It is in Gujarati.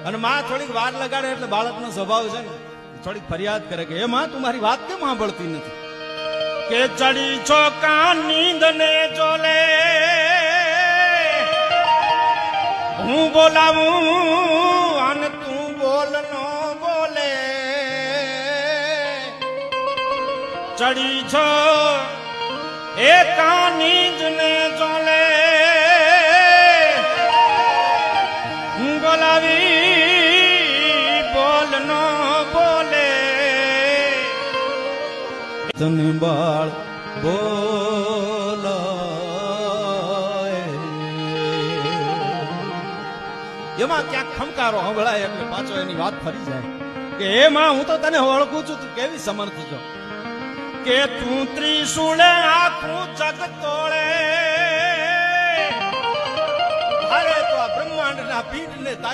અને માં થોડીક વાર લગાડે એટલે બાળકનો સ્વભાવ છે ને થોડીક ફરિયાદ કરે કે એ માં તું મારી વાત કેમ સાંભળતી નથી કે ચડી છો કા નીંદ ને ચોલે હું બોલાવું અને તું બોલ નો બોલે ચડી છો એ કા નીંદ ને ચોલે હું બોલાવી બોલ નો બોલે તને બાળ બોલાય એમાં ક્યાંક ખમકારો સંભળાય એટલે પાછો એની વાત ફરી જાય કે હે માં હું તો તને ઓળખું છું તું કેવી સમર્થ છો કે તું ત્રિશુળે આખું જગ તોડે અરે તો આ બ્રહ્માંડ ના પીઠ ને તારી